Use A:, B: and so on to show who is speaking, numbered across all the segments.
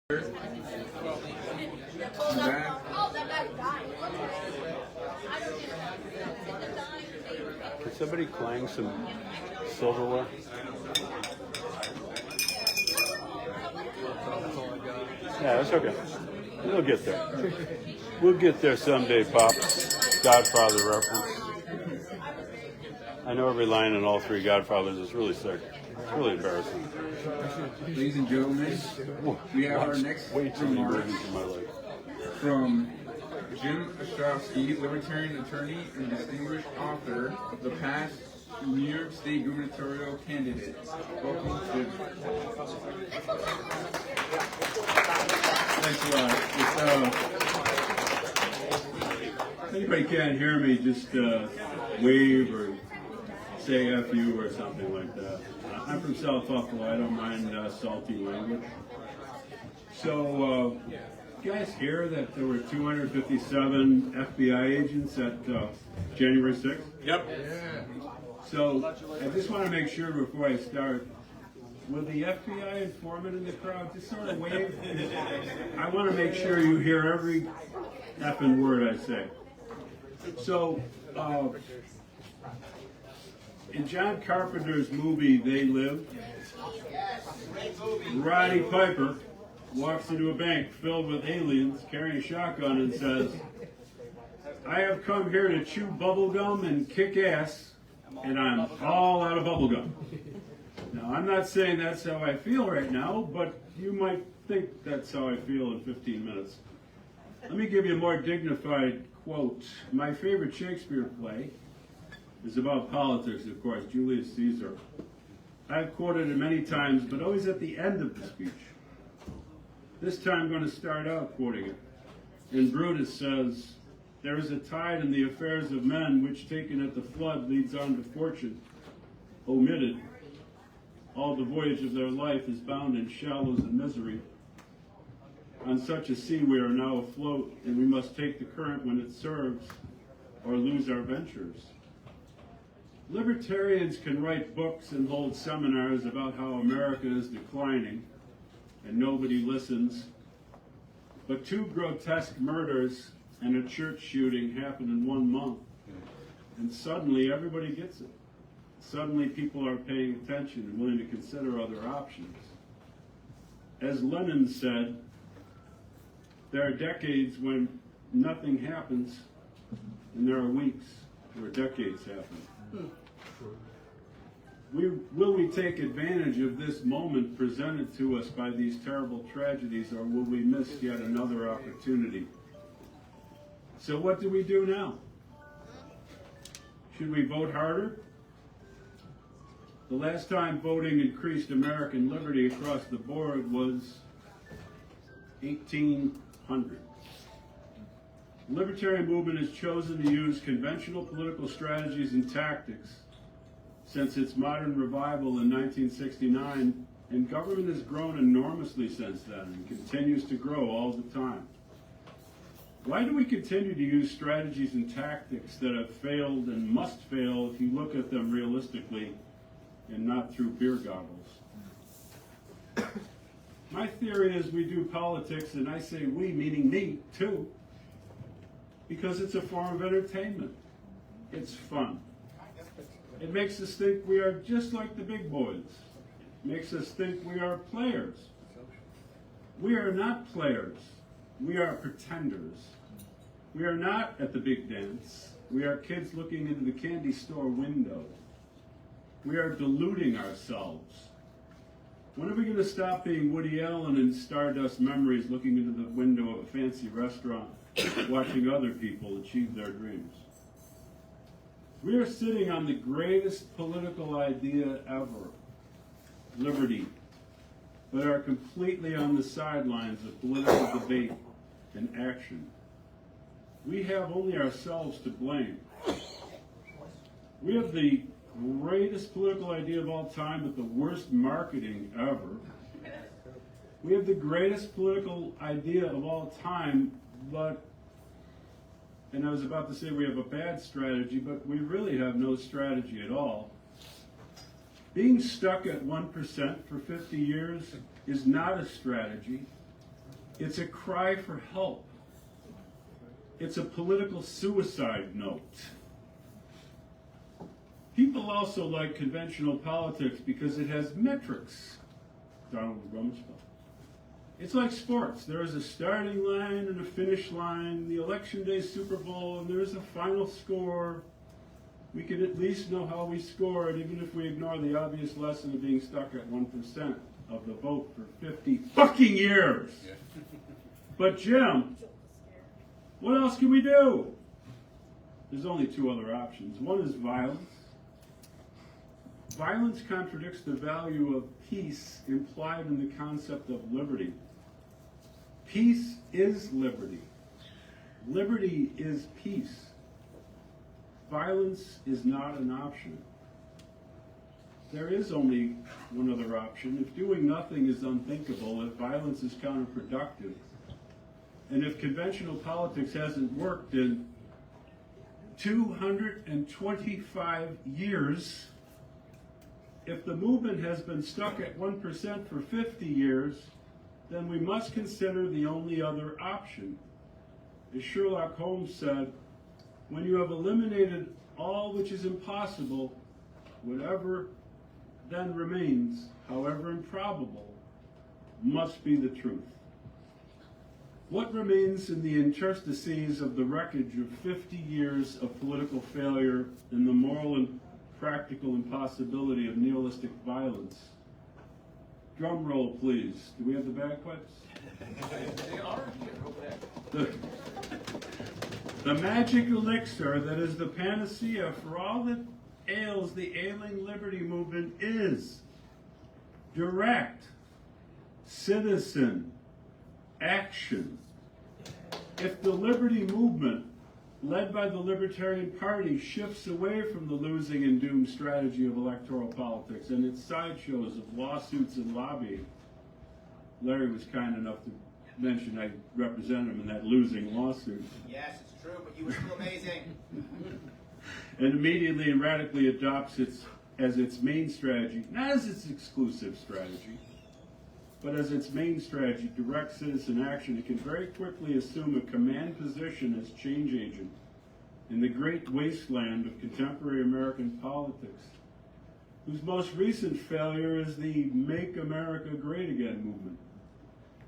A: Could
B: somebody clang some silverware? Yeah, that's okay. We'll get there. We'll get there someday, Pops. Godfather reference. I know every line in all three Godfathers is really sick. It's really embarrassing.
A: Ladies and gentlemen, we have our next remark from Jim Ostrowski, Libertarian attorney and distinguished author of the past New York State gubernatorial candidate. Welcome, Jim.
C: Thanks a lot. If anybody can't hear me, just wave or say F you or something like that. I'm from South Buffalo. I don't mind salty language. So, you guys hear that there were 257 FBI agents at January 6th?
B: Yep.
C: So, I just want to make sure before I start, will the FBI informant in the crowd just sort of wave? I want to make sure you hear every effing word I say. So, in John Carpenter's movie, They Live, Roddy Piper walks into a bank filled with aliens carrying a shotgun and says, "I have come here to chew bubblegum and kick ass, and I'm all out of bubblegum." Now, I'm not saying that's how I feel right now, but you might think that's how I feel in 15 minutes. Let me give you a more dignified quote. My favorite Shakespeare play is about politics, of course, Julius Caesar. I've quoted it many times, but always at the end of the speech. This time I'm going to start out quoting it. And Brutus says, "There is a tide in the affairs of men which, taken at the flood, leads on to fortune. Omitted, all the voyage of their life is bound in shallows and misery. On such a sea we are now afloat, and we must take the current when it serves, or lose our ventures." Libertarians can write books and hold seminars about how America is declining, and nobody listens. But 2 grotesque murders and a church shooting happen in 1 month, and suddenly everybody gets it. Suddenly people are paying attention and willing to consider other options. As Lenin said, there are decades when nothing happens, and there are weeks where decades happen. Will we take advantage of this moment presented to us by these terrible tragedies, or will we miss yet another opportunity? So what do we do now? Should we vote harder? The last time voting increased American liberty across the board was 1800. The Libertarian movement has chosen to use conventional political strategies and tactics since its modern revival in 1969, and government has grown enormously since then and continues to grow all the time. Why do we continue to use strategies and tactics that have failed and must fail if you look at them realistically and not through beer goggles? My theory is we do politics, and I say we, meaning me, too, because it's a form of entertainment. It's fun. It makes us think we are just like the big boys. It makes us think we are players. We are not players. We are pretenders. We are not at the big dance. We are kids looking into the candy store window. We are deluding ourselves. When are we going to stop being Woody Allen and Stardust Memories looking into the window of a fancy restaurant, watching other people achieve their dreams? We are sitting on the greatest political idea ever, liberty, but are completely on the sidelines of political debate and action. We have only ourselves to blame. We have the greatest political idea of all time, but the worst marketing ever. We have the greatest political idea of all time, but, and I was about to say we have a bad strategy, but we really have no strategy at all. Being stuck at 1% for 50 years is not a strategy. It's a cry for help. It's a political suicide note. People also like conventional politics because it has metrics. Donald Rumsfeld. It's like sports. There is a starting line and a finish line, the election day Super Bowl, and there's a final score. We can at least know how we scored, even if we ignore the obvious lesson of being stuck at 1% of the vote for 50 fucking years. But Jim, what else can we do? There's only two other options. One is violence. Violence contradicts the value of peace implied in the concept of liberty. Peace is liberty. Liberty is peace. Violence is not an option. There is only one other option. If doing nothing is unthinkable, if violence is counterproductive, and if conventional politics hasn't worked in 225 years, if the movement has been stuck at 1% for 50 years, then we must consider the only other option. As Sherlock Holmes said, when you have eliminated all which is impossible, whatever then remains, however improbable, must be the truth. What remains in the interstices of the wreckage of 50 years of political failure and the moral and practical impossibility of nihilistic violence? Drum roll, please. Do we have the bagpipes? The magic elixir that is the panacea for all that ails the ailing liberty movement is direct citizen action. If the liberty movement, led by the Libertarian Party, shifts away from the losing and doomed strategy of electoral politics and its sideshows of lawsuits and lobbying, Larry was kind enough to mention I represented him in that losing lawsuit.
D: Yes, it's true, but you were still amazing.
C: And immediately and radically adopts it as its main strategy, not as its exclusive strategy, but as its main strategy, direct citizen action. It can very quickly assume a command position as change agent in the great wasteland of contemporary American politics, whose most recent failure is the Make America Great Again movement,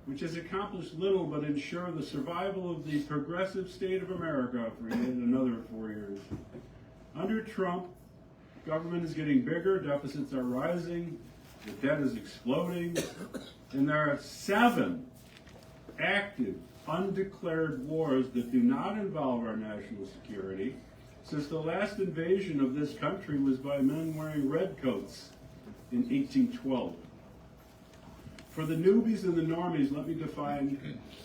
C: which has accomplished little but ensure the survival of the progressive state of America for yet another 4 years. Under Trump, government is getting bigger, deficits are rising, the debt is exploding, and there are 7 active, undeclared wars that do not involve our national security, since the last invasion of this country was by men wearing red coats in 1812. For the newbies and the normies, let me define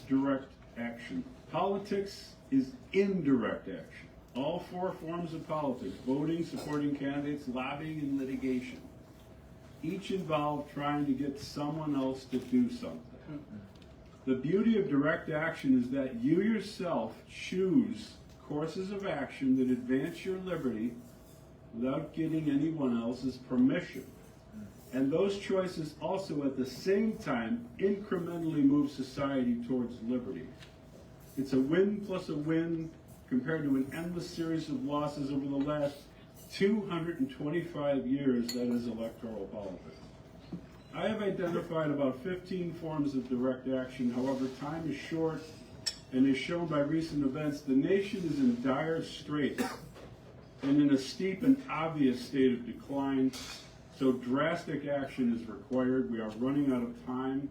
C: direct action. Politics is indirect action. All 4 forms of politics, voting, supporting candidates, lobbying, and litigation, each involve trying to get someone else to do something. The beauty of direct action is that you yourself choose courses of action that advance your liberty without getting anyone else's permission. And those choices also at the same time incrementally move society towards liberty. It's a win plus a win compared to an endless series of losses over the last 225 years, that is electoral politics. I have identified about 15 forms of direct action. However, time is short, and as shown by recent events, the nation is in dire straits and in a steep and obvious state of decline, so drastic action is required. We are running out of time,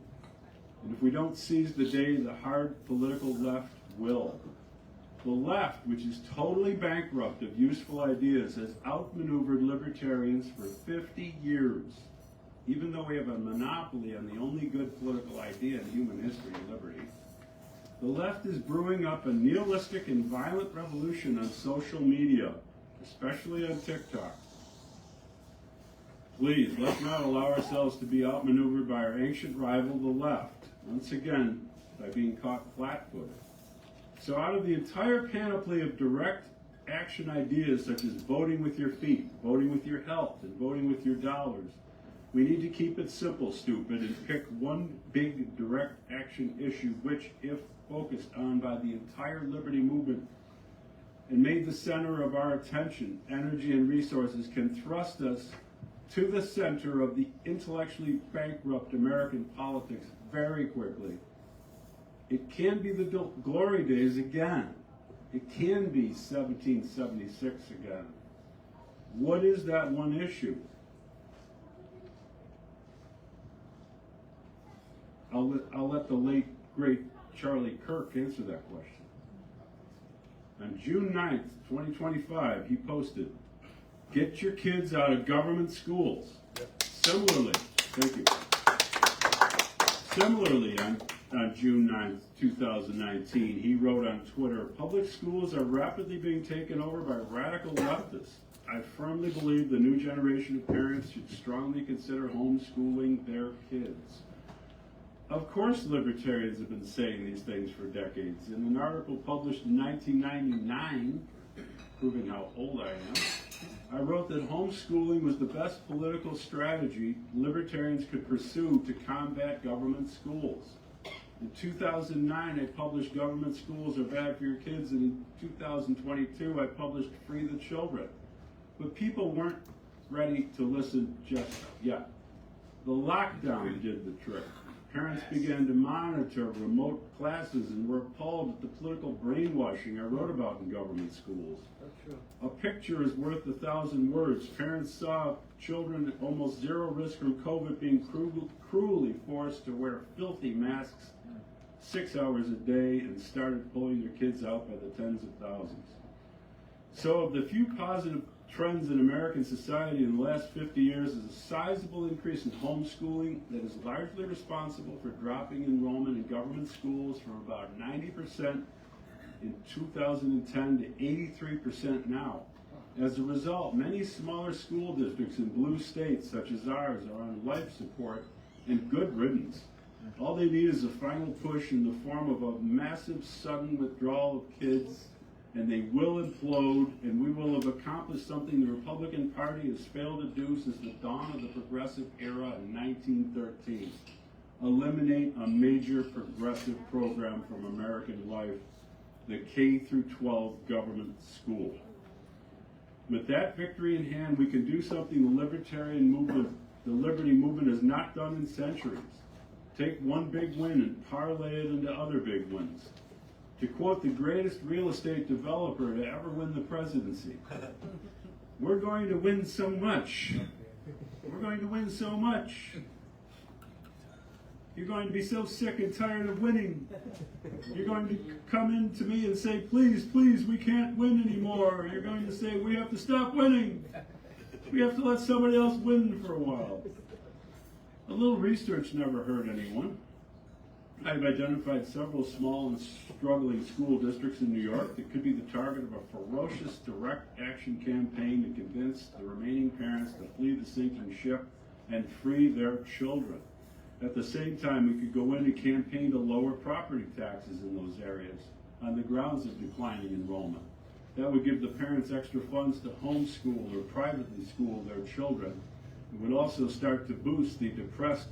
C: and if we don't seize the day, the hard political left will. The left, which is totally bankrupt of useful ideas, has outmaneuvered libertarians for 50 years, even though we have a monopoly on the only good political idea in human history, liberty. The left is brewing up a nihilistic and violent revolution on social media, especially on TikTok. Please, let's not allow ourselves to be outmaneuvered by our ancient rival, the left, once again, by being caught flat-footed. So out of the entire panoply of direct action ideas, such as voting with your feet, voting with your health, and voting with your dollars, We need to keep it simple, stupid, and pick one big direct action issue which, if focused on by the entire liberty movement and made the center of our attention, energy, and resources, can thrust us to the center of the intellectually bankrupt American politics very quickly. It can be the glory days again. It can be 1776 again. What is that one issue? I'll let the late, great Charlie Kirk answer that question. On June 9th, 2025, he posted, "Get your kids out of government schools." Similarly, thank you. Similarly, on June 9th, 2019, he wrote on Twitter, "Public schools are rapidly being taken over by radical leftists. I firmly believe the new generation of parents should strongly consider homeschooling their kids." Of course, libertarians have been saying these things for decades. In an article published in 1999, proving how old I am, I wrote that homeschooling was the best political strategy libertarians could pursue to combat government schools. In 2009, I published "Government Schools Are Bad for Your Kids," and in 2022, I published "Free the Children." But people weren't ready to listen just yet. The lockdown did the trick. Parents began to monitor remote classes and were appalled at the political brainwashing I wrote about in government schools. A picture is worth 1,000 words. Parents saw children at almost zero risk from COVID being cruelly forced to wear filthy masks 6 hours a day and started pulling their kids out by the tens of thousands. So of the few positive trends in American society in the last 50 years is a sizable increase in homeschooling that is largely responsible for dropping enrollment in government schools from about 90% in 2010 to 83% now. As a result, many smaller school districts in blue states such as ours are on life support and good riddance. All they need is a final push in the form of a massive sudden withdrawal of kids, and they will implode, and we will have accomplished something the Republican Party has failed to do since the dawn of the progressive era in 1913. Eliminate a major progressive program from American life, the K through 12 government school. With that victory in hand, we can do something the liberty movement has not done in centuries. Take one big win and parlay it into other big wins. To quote the greatest real estate developer to ever win the presidency, "We're going to win so much. We're going to win so much. You're going to be so sick and tired of winning. You're going to come in to me and say, 'Please, please, we can't win anymore.' You're going to say, 'We have to stop winning. We have to let somebody else win for a while.'" A little research never hurt anyone. I've identified several small and struggling school districts in New York that could be the target of a ferocious direct action campaign to convince the remaining parents to flee the sinking ship and free their children. At the same time, we could go in and campaign to lower property taxes in those areas on the grounds of declining enrollment. That would give the parents extra funds to homeschool or privately school their children. It would also start to boost the depressed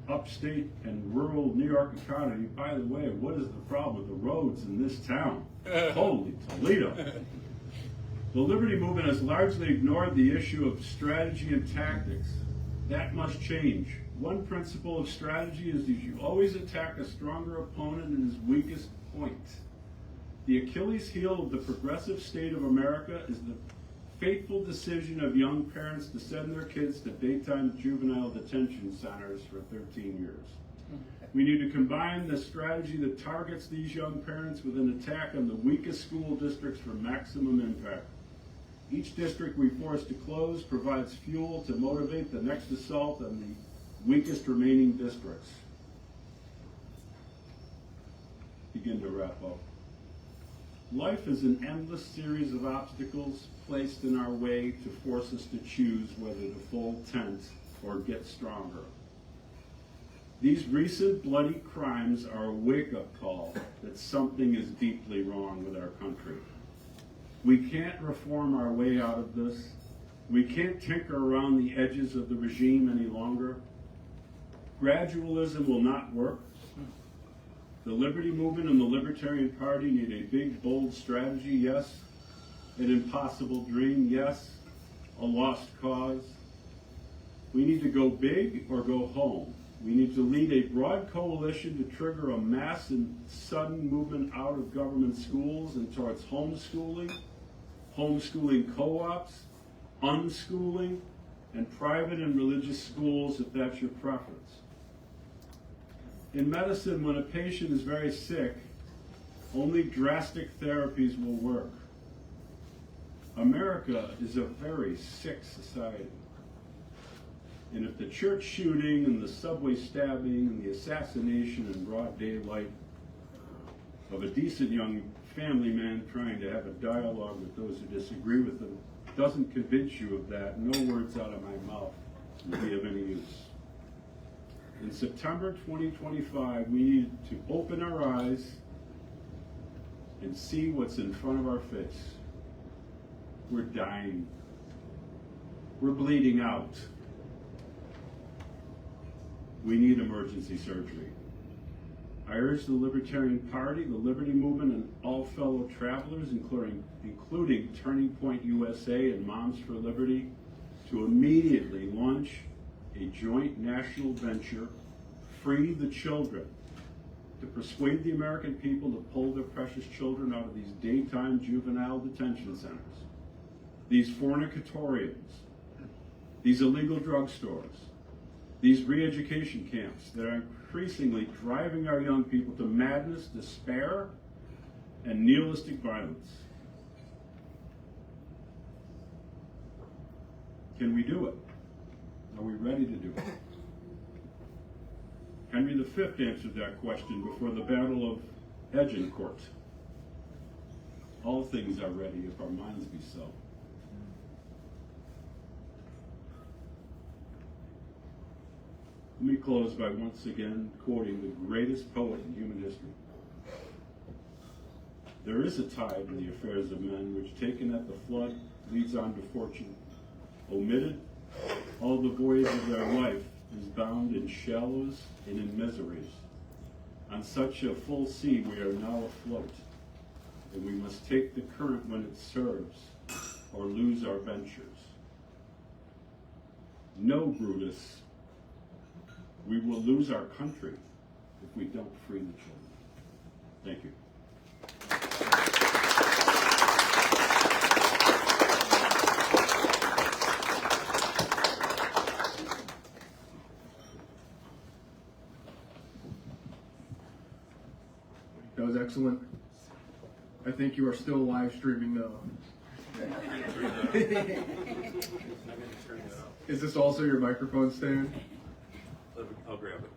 C: upstate and rural New York economy. By the way, what is the problem with the roads in this town? Holy Toledo. The liberty movement has largely ignored the issue of strategy and tactics. That must change. One principle of strategy is that you always attack a stronger opponent in his weakest point. The Achilles heel of the progressive state of America is the fateful decision of young parents to send their kids to daytime juvenile detention centers for 13 years. We need to combine the strategy that targets these young parents with an attack on the weakest school districts for maximum impact. Each district we force to close provides fuel to motivate the next assault on the weakest remaining districts. Begin to wrap up. Life is an endless series of obstacles placed in our way to force us to choose whether to fold tent or get stronger. These recent bloody crimes are a wake-up call that something is deeply wrong with our country. We can't reform our way out of this. We can't tinker around the edges of the regime any longer. Gradualism will not work. The Liberty Movement and the Libertarian Party need a big, bold strategy, yes. An impossible dream, yes. A lost cause. We need to go big or go home. We need to lead a broad coalition to trigger a mass and sudden movement out of government schools and towards homeschooling, homeschooling co-ops, unschooling, and private and religious schools if that's your preference. In medicine, when a patient is very sick, only drastic therapies will work. America is a very sick society. And if the church shooting and the subway stabbing and the assassination in broad daylight of a decent young family man trying to have a dialogue with those who disagree with him doesn't convince you of that, no words out of my mouth will be of any use. In September 2025, we need to open our eyes and see what's in front of our face. We're dying. We're bleeding out. We need emergency surgery. I urge the Libertarian Party, the Liberty Movement, and all fellow travelers, including Turning Point USA and Moms for Liberty, to immediately launch a joint national venture, Free the Children, to persuade the American people to pull their precious children out of these daytime juvenile detention centers, these fornicatoriums, these illegal drugstores, these re-education camps that are increasingly driving our young people to madness, despair, and nihilistic violence. Can we do it? Are we ready to do it? Henry V answered that question before the Battle of Agincourt. All things are ready if our minds be so. Let me close by once again quoting the greatest poet in human history. There is a tide in the affairs of men which, taken at the flood, leads on to fortune. Omitted, all the voyage of their life is bound in shallows and in miseries. On such a full sea we are now afloat, and we must take the current when it serves, or lose our ventures. No, Brutus, we will lose our country if we don't free the children. Thank you.
E: That was excellent. I think you are still live streaming though. Is this also your microphone stand?
B: I'll grab it.